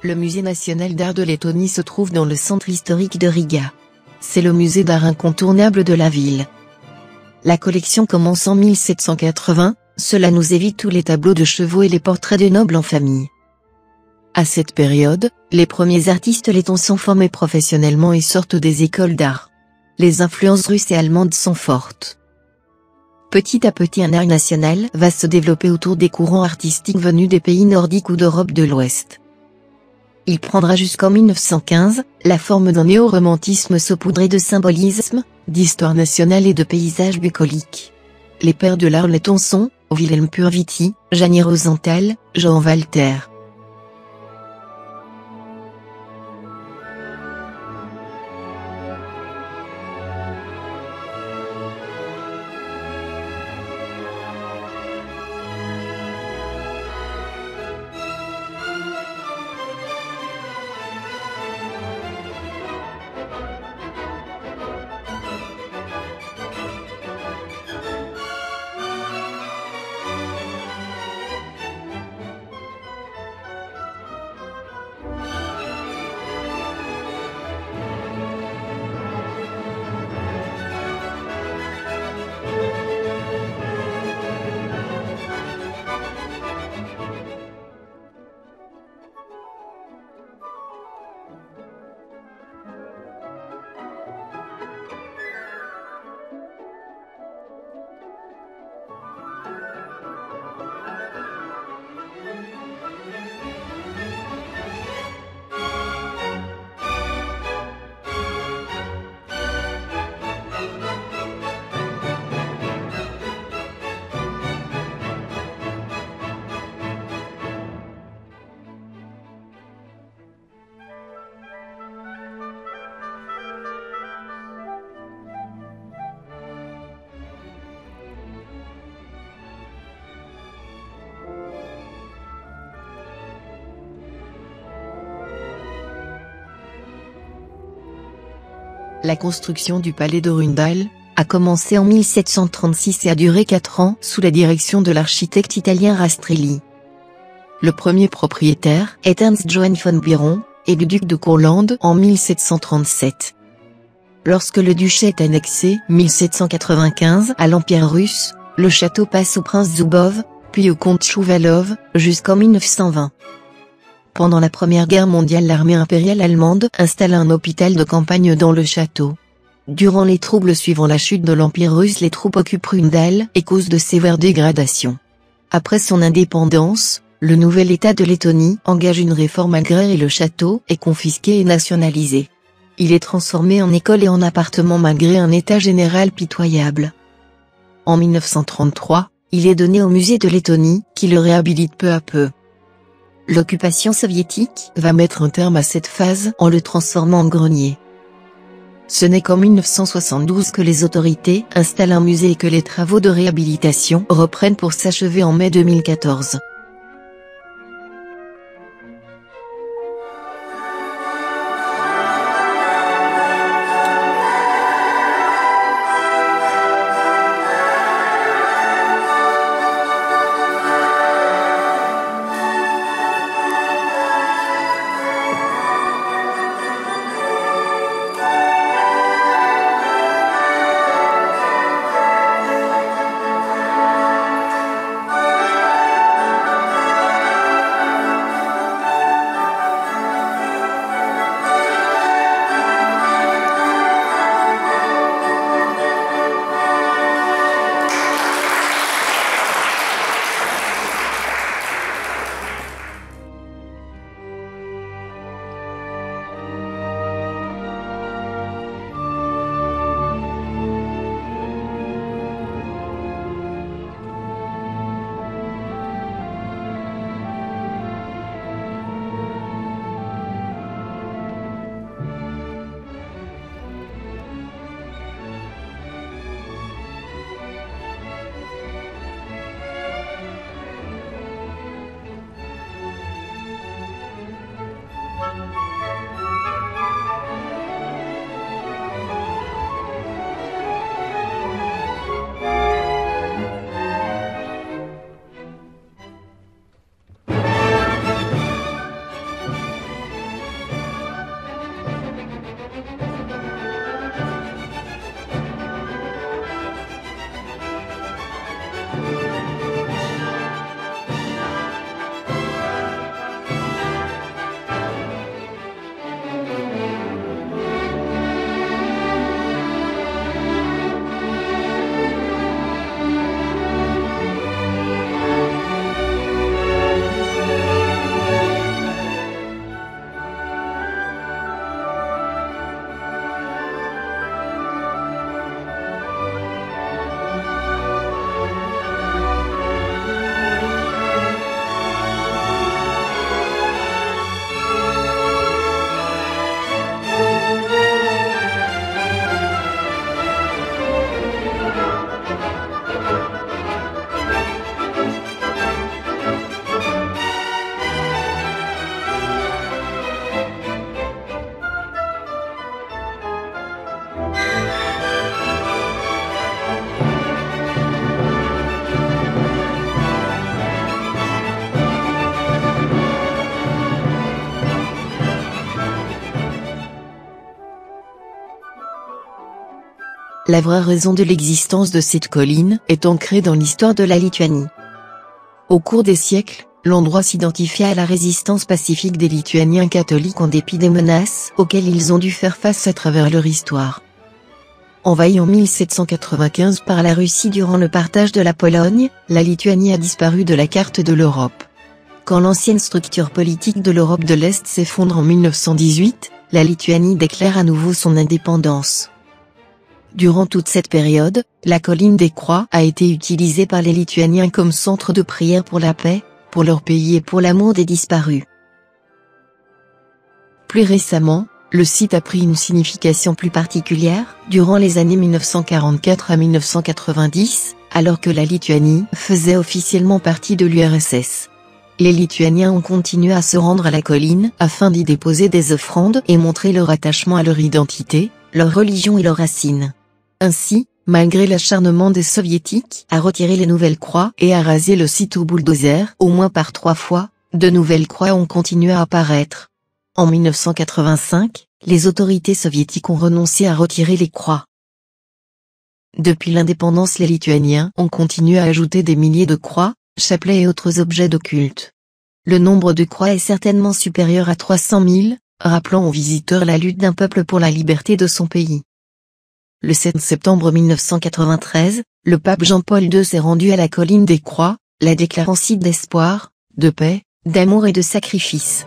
Le Musée national d'art de Lettonie se trouve dans le centre historique de Riga. C'est le musée d'art incontournable de la ville. La collection commence en 1780, cela nous évite tous les tableaux de chevaux et les portraits de nobles en famille. À cette période, les premiers artistes lettons sont formés professionnellement et sortent des écoles d'art. Les influences russes et allemandes sont fortes. Petit à petit un art national va se développer autour des courants artistiques venus des pays nordiques ou d'Europe de l'Ouest. Il prendra jusqu'en 1915, la forme d'un néo-romantisme saupoudré de symbolisme, d'histoire nationale et de paysages bucoliques. Les pères de l'art letton sont, Wilhelm Purviti, Jani Rosenthal, Jean Walter. La construction du palais de Rundal a commencé en 1736 et a duré 4 ans sous la direction de l'architecte italien Rastrelli. Le premier propriétaire est Ernst Johann von Biron, élu duc de Courlande en 1737. Lorsque le duché est annexé 1795 à l'Empire russe, le château passe au prince Zubov, puis au comte Chouvalov, jusqu'en 1920. Pendant la Première Guerre mondiale, l'armée impériale allemande installe un hôpital de campagne dans le château. Durant les troubles suivant la chute de l'Empire russe, les troupes occupent Rundal et causent de sévères dégradations. Après son indépendance, le nouvel État de Lettonie engage une réforme agraire et le château est confisqué et nationalisé. Il est transformé en école et en appartement malgré un état général pitoyable. En 1933, il est donné au musée de Lettonie, qui le réhabilite peu à peu. L'occupation soviétique va mettre un terme à cette phase en le transformant en grenier. Ce n'est qu'en 1972 que les autorités installent un musée et que les travaux de réhabilitation reprennent pour s'achever en mai 2014. La vraie raison de l'existence de cette colline est ancrée dans l'histoire de la Lituanie. Au cours des siècles, l'endroit s'identifia à la résistance pacifique des Lituaniens catholiques en dépit des menaces auxquelles ils ont dû faire face à travers leur histoire. Envahie en 1795 par la Russie durant le partage de la Pologne, la Lituanie a disparu de la carte de l'Europe. Quand l'ancienne structure politique de l'Europe de l'Est s'effondre en 1918, la Lituanie déclare à nouveau son indépendance. Durant toute cette période, la colline des Croix a été utilisée par les Lituaniens comme centre de prière pour la paix, pour leur pays et pour l'amour des disparus. Plus récemment, le site a pris une signification plus particulière, durant les années 1944 à 1990, alors que la Lituanie faisait officiellement partie de l'URSS. Les Lituaniens ont continué à se rendre à la colline afin d'y déposer des offrandes et montrer leur attachement à leur identité, leur religion et leurs racines. Ainsi, malgré l'acharnement des Soviétiques à retirer les nouvelles croix et à raser le site au bulldozer au moins par 3 fois, de nouvelles croix ont continué à apparaître. En 1985, les autorités soviétiques ont renoncé à retirer les croix. Depuis l'indépendance, les Lituaniens ont continué à ajouter des milliers de croix, chapelets et autres objets de culte. Le nombre de croix est certainement supérieur à 300 000, rappelant aux visiteurs la lutte d'un peuple pour la liberté de son pays. Le 7 septembre 1993, le pape Jean-Paul II s'est rendu à la colline des Croix, la déclarant site d'espoir, de paix, d'amour et de sacrifice.